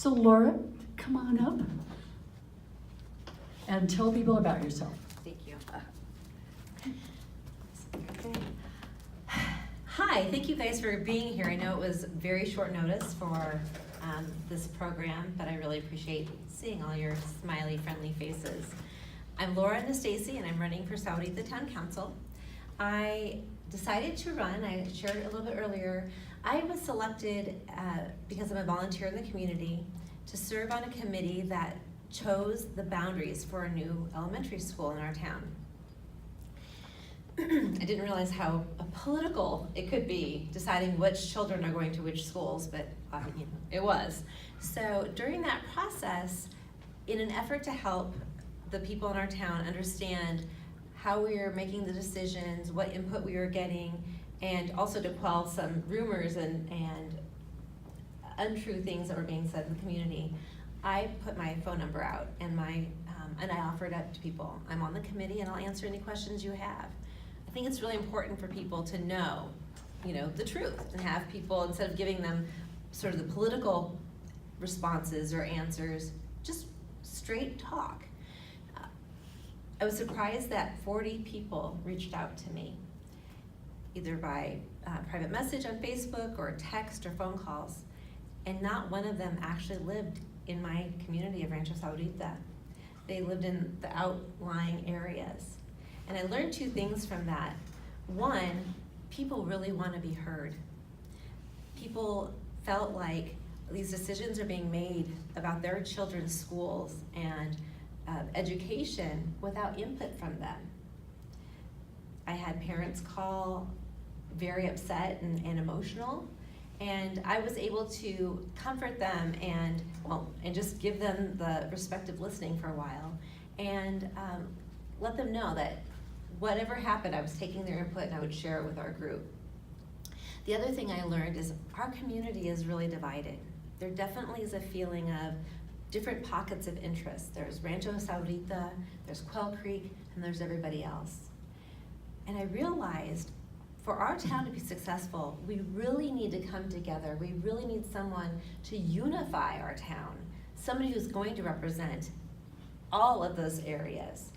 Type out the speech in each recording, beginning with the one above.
So Laura, come on up and tell people about yourself. Thank you. Okay. Hi, thank you guys for being here. I know it was very short notice for this program, but I really appreciate seeing all your smiley, friendly faces. I'm Lora Nastase, and I'm running for Sahuarita Town Council. I decided to run, I shared it a little bit earlier. I was selected because I'm a volunteer in the community to serve on a committee that chose the boundaries for a new elementary school in our town. I didn't realize how political it could be, deciding which children are going to which schools, but it was. So during that process, in an effort to help the people in our town understand how we are making the decisions, what input we are getting, and also to quell some rumors and untrue things that were being said in the community, I put my phone number out and I offered up to people. I'm on the committee and I'll answer any questions you have. I think it's really important for people to know, the truth, and have people, instead of giving them sort of the political responses or answers, just straight talk. I was surprised that 40 people reached out to me, either by private message on Facebook or text or phone calls, and not one of them actually lived in my community of Rancho Sahuarita. They lived in the outlying areas. And I learned two things from that. One, people really want to be heard. People felt like these decisions are being made about their children's schools and education without input from them. I had parents call very upset and emotional, and I was able to comfort them and just give them the respective listening for a while, and let them know that whatever happened, I was taking their input and I would share it with our group. The other thing I learned is our community is really divided. There definitely is a feeling of different pockets of interest. There's Rancho Sahuarita, there's Quail Creek, and there's everybody else. And I realized for our town to be successful, we really need to come together. We really need someone to unify our town, somebody who's going to represent all of those areas,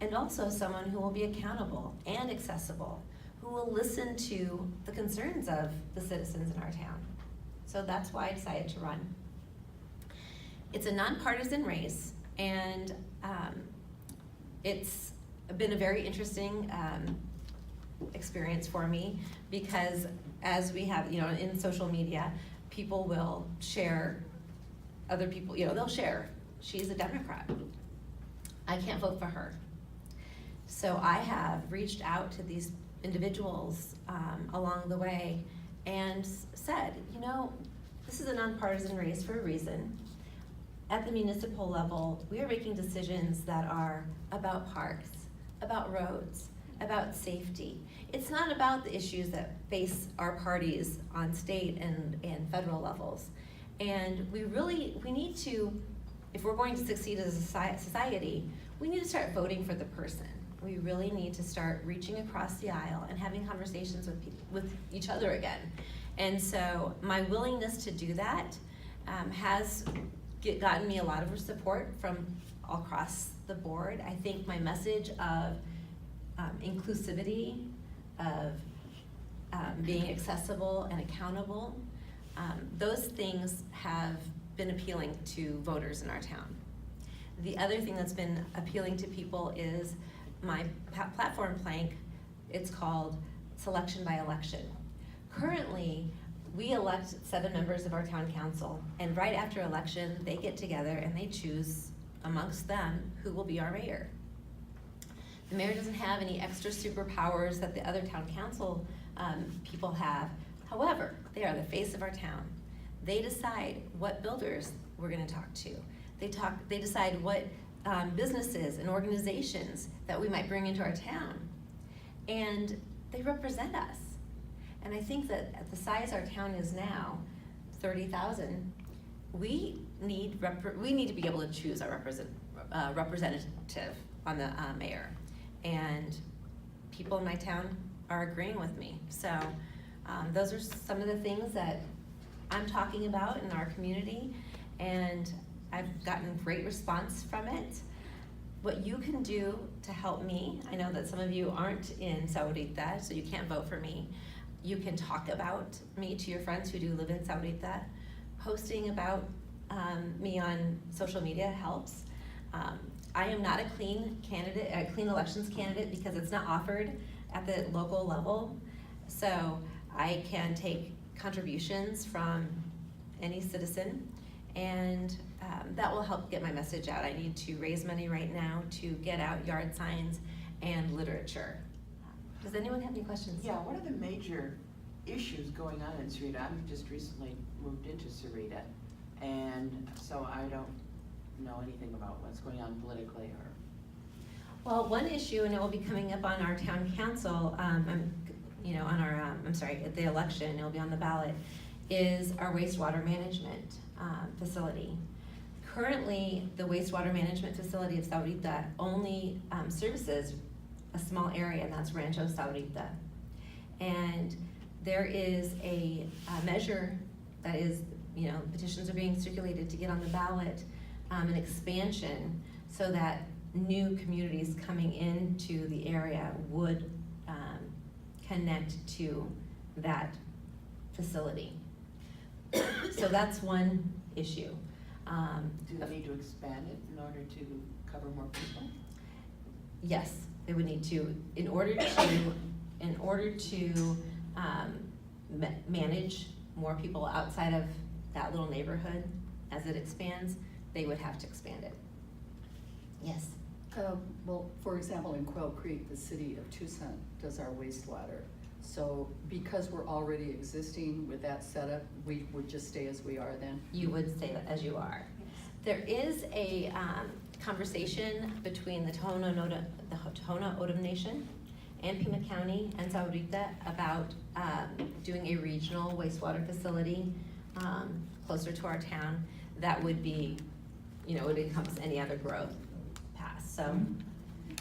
and also someone who will be accountable and accessible, who will listen to the concerns of the citizens in our town. So that's why I decided to run. It's a nonpartisan race, and it's been a very interesting experience for me, because as we have, in social media, people will share other people, they'll share, she's a Democrat, I can't vote for her. So I have reached out to these individuals along the way and said, this is a nonpartisan race for a reason. At the municipal level, we are making decisions that are about parks, about roads, about safety. It's not about the issues that face our parties on state and federal levels. And we need to, if we're going to succeed as a society, we need to start voting for the person. We really need to start reaching across the aisle and having conversations with each other again. And so my willingness to do that has gotten me a lot of support from all across the board. I think my message of inclusivity, of being accessible and accountable, those things have been appealing to voters in our town. The other thing that's been appealing to people is my platform plank. It's called Selection by Election. Currently, we elect 7 members of our town council, and right after election, they get together and they choose amongst them who will be our mayor. The mayor doesn't have any extra superpowers that the other town council people have. However, they are the face of our town. They decide what builders we're gonna talk to. They decide what businesses and organizations that we might bring into our town. And they represent us. And I think that at the size our town is now, 30,000, we need to be able to choose our representative on the mayor. And people in my town are agreeing with me. So those are some of the things that I'm talking about in our community. and I've gotten great response from it. What you can do to help me, I know that some of you aren't in Sahuarita, so you can't vote for me. You can talk about me to your friends who do live in Sahuarita. Posting about me on social media helps. I am not a clean elections candidate because it's not offered at the local level. So I can take contributions from any citizen, and that will help get my message out. I need to raise money right now to get out yard signs and literature. Does anyone have any questions? Yeah, what are the major issues going on in Sarita? I've just recently moved into Sarita, and so I don't know anything about what's going on politically or. Well, one issue, and it will be coming up on our town council, at the election, it'll be on the ballot, is our wastewater management facility. Currently, the wastewater management facility of Sahuarita only services a small area, and that's Rancho Sahuarita. And there is a measure that is, petitions are being circulated to get on the ballot, an expansion so that new communities coming into the area would connect to that facility. So that's one issue. Do they need to expand it in order to cover more people? Yes, they would need to, in order to manage more people outside of that little neighborhood as it expands, they would have to expand it. Yes. Well, for example, in Quail Creek, the city of Tucson does our wastewater. So because we're already existing with that setup, we would just stay as we are then? You would stay as you are. There is a conversation between the Tohono O'odham Nation and Pima County and Sahuarita about doing a regional wastewater facility closer to our town that would be, would encompass any other growth past. So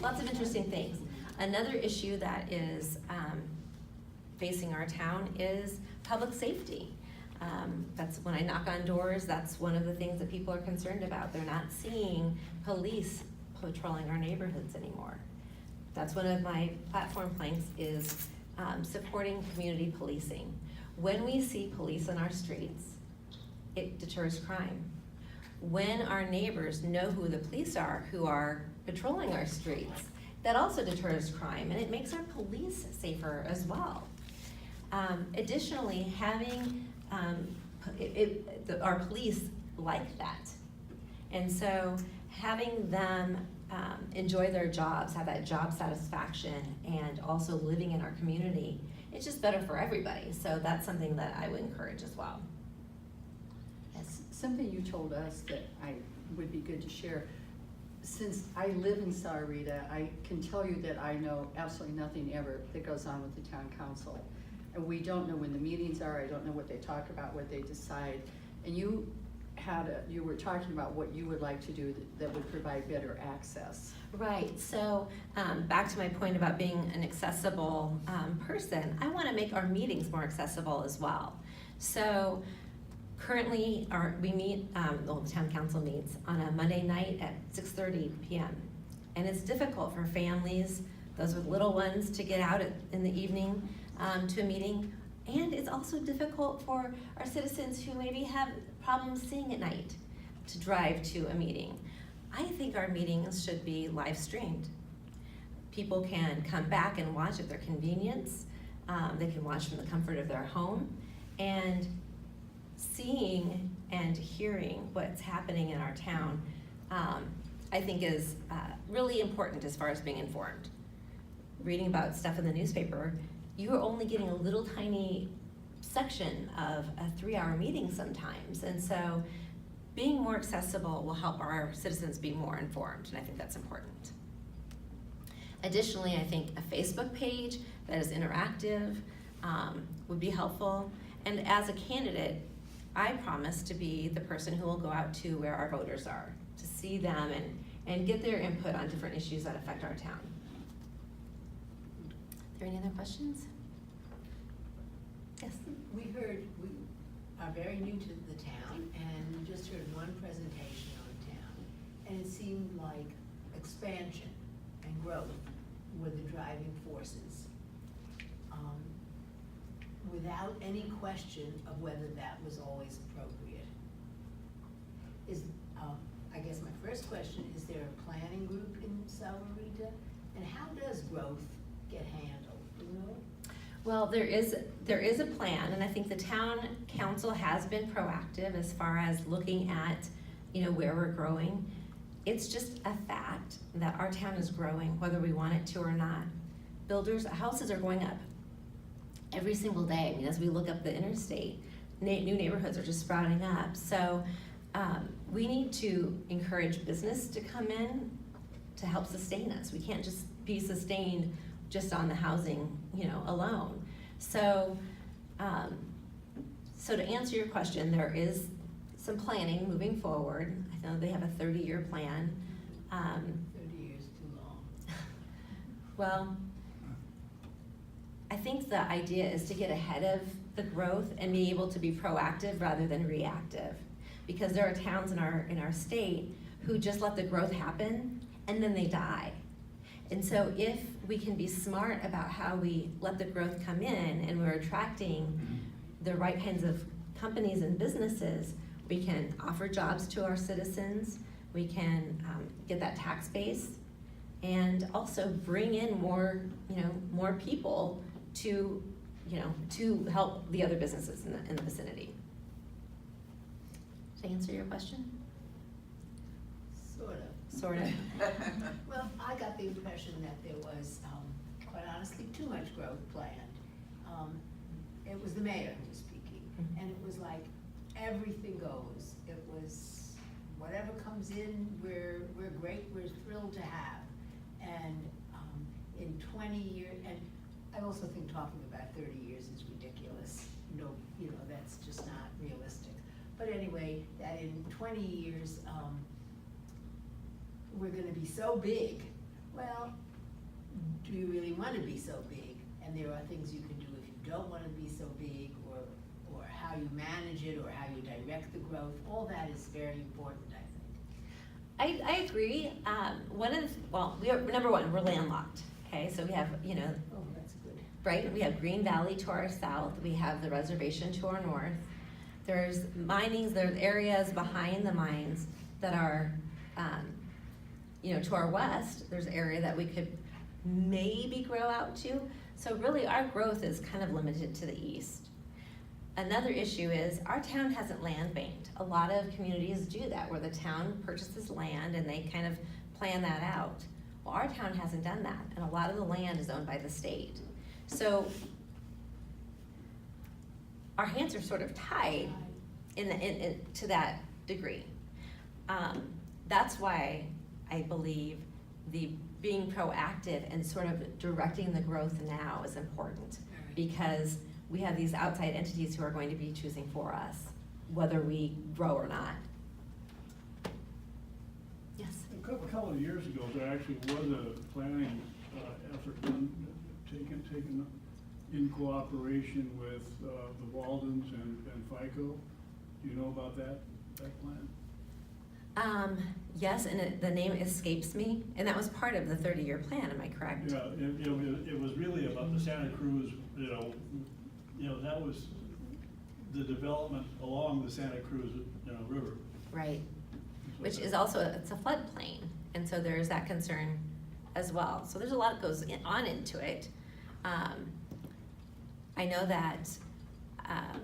lots of interesting things. Another issue that is facing our town is public safety. That's when I knock on doors, that's one of the things that people are concerned about. They're not seeing police patrolling our neighborhoods anymore. That's one of my platform planks is supporting community policing. When we see police on our streets, it deters crime. When our neighbors know who the police are who are patrolling our streets, that also deters crime, and it makes our police safer as well. Additionally, having our police like that, and so having them enjoy their jobs, have that job satisfaction, and also living in our community, it's just better for everybody. So that's something that I would encourage as well. Yes. Something you told us that would be good to share. Since I live in Sahuarita, I can tell you that I know absolutely nothing ever that goes on with the town council. And we don't know when the meetings are, I don't know what they talk about, what they decide. And you were talking about what you would like to do that would provide better access. Right, so back to my point about being an accessible person, I want to make our meetings more accessible as well. So currently the town council meets on a Monday night at 6:30 p.m. And it's difficult for families, those with little ones, to get out in the evening to a meeting. And it's also difficult for our citizens who maybe have problems seeing at night to drive to a meeting. I think our meetings should be live streamed. People can come back and watch at their convenience. They can watch from the comfort of their home. And seeing and hearing what's happening in our town, I think is really important as far as being informed. Reading about stuff in the newspaper, you're only getting a little tiny section of a 3-hour meeting sometimes. And so being more accessible will help our citizens be more informed, and I think that's important. Additionally, I think a Facebook page that is interactive would be helpful. And as a candidate, I promise to be the person who will go out to where our voters are, to see them and get their input on different issues that affect our town. Are there any other questions? Yes. We heard are very new to the town, and we just heard one presentation on town, and it seemed like expansion and growth were the driving forces, without any question of whether that was always appropriate. I guess my first question, is there a planning group in Sahuarita? And how does growth get handled, do you know? Well, there is a plan, and I think the town council has been proactive as far as looking at, where we're growing. It's just a fact that our town is growing, whether we want it to or not. Houses are going up every single day. I mean, as we look up the interstate, new neighborhoods are just sprouting up. So we need to encourage business to come in to help sustain us. We can't just be sustained just on the housing, alone. So, so to answer your question, there is some planning moving forward. I know they have a 30-year plan. 30 years too long. Well, I think the idea is to get ahead of the growth and be able to be proactive rather than reactive. Because there are towns in our state who just let the growth happen and then they die. And so if we can be smart about how we let the growth come in and we're attracting the right kinds of companies and businesses, we can offer jobs to our citizens, we can get that tax base, and also bring in more people to help the other businesses in the vicinity. To answer your question? Sort of. Well, I got the impression that there was, quite honestly, too much growth planned. It was the mayor who was speaking, and it was like, everything goes. It was, whatever comes in, we're great, we're thrilled to have. And in 20 years, and I also think talking about 30 years is ridiculous. No, that's just not realistic. But anyway, that in 20 years, we're gonna be so big. Well, do you really wanna be so big? And there are things you can do if you don't wanna be so big, or how you manage it, or how you direct the growth. All that is very important, I think. I agree. Number one, we're landlocked. Okay, so we have, Oh, that's good. right? We have Green Valley to our south. We have the reservation to our north. There's areas behind the mines that are, to our west. There's an area that we could maybe grow out to. So really our growth is kind of limited to the east. Another issue is our town hasn't land banked. A lot of communities do that, where the town purchases land and they kind of plan that out. Well, our town hasn't done that, and a lot of the land is owned by the state. So our hands are sort of tied to that degree. That's why I believe being proactive and sort of directing the growth now is important, because we have these outside entities who are going to be choosing for us, whether we grow or not. Yes? A couple of years ago, there actually was a planning effort taken in cooperation with the Waldens and FICO. Do you know about that plan? Yes, and the name escapes me, and that was part of the 30-year plan, am I correct? Yeah, it was really about the Santa Cruz, that was the development along the Santa Cruz, river. Right, which is also, it's a floodplain, and so there's that concern as well. So there's a lot that goes on into it. I know that, I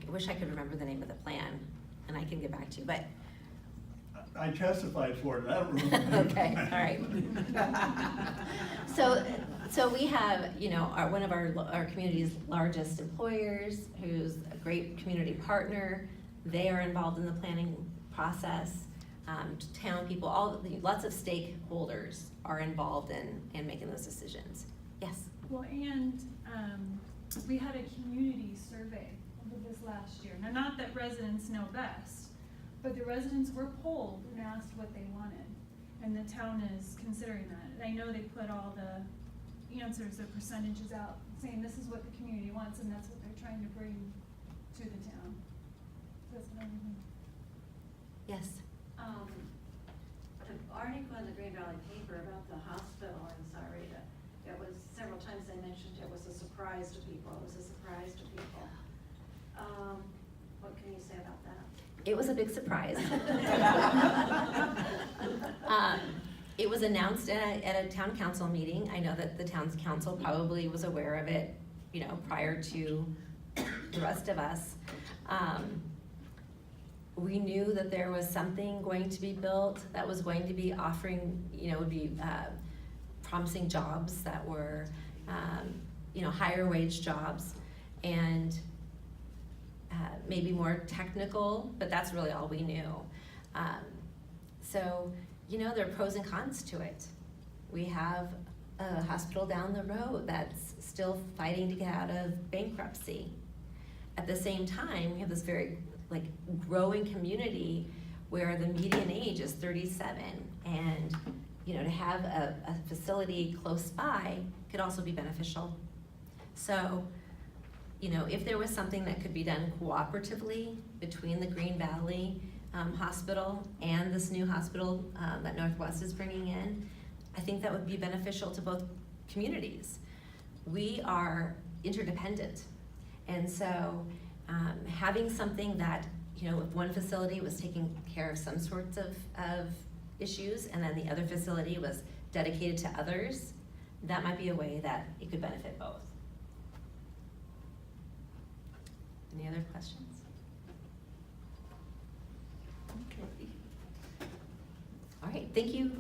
wish I could remember the name of the plan, and I can get back to you, but. I testified for it in that room. Okay, all right. So we have, one of our community's largest employers, who's a great community partner. They are involved in the planning process. Town people, lots of stakeholders are involved in making those decisions. Yes? Well, and we had a community survey over this last year. Now, not that residents know best, but the residents were polled and asked what they wanted, and the town is considering that. And I know they put all the answers, the percentages out, saying this is what the community wants, and that's what they're trying to bring to the town. That's what I'm. Yes. The article in the Green Valley paper about the hospital in Sahuarita, it was, several times they mentioned it was a surprise to people, it was a surprise to people. What can you say about that? It was a big surprise. It was announced at a town council meeting. I know that the town's council probably was aware of it, you know, prior to the rest of us. We knew that there was something going to be built that was going to be offering, you know, would be promising jobs that were, you know, higher wage jobs, and maybe more technical, but that's really all we knew. So, you know, there are pros and cons to it. We have a hospital down the road that's still fighting to get out of bankruptcy. At the same time, we have this very growing community where the median age is 37, and you know, to have a facility close by could also be beneficial. So, you know, if there was something that could be done cooperatively between the Green Valley Hospital and this new hospital that Northwest is bringing in, I think that would be beneficial to both communities. We are interdependent, and so having something that, you know, if one facility was taking care of some sorts of issues and then the other facility was dedicated to others, that might be a way that it could benefit both. Any other questions? Okay. All right, thank you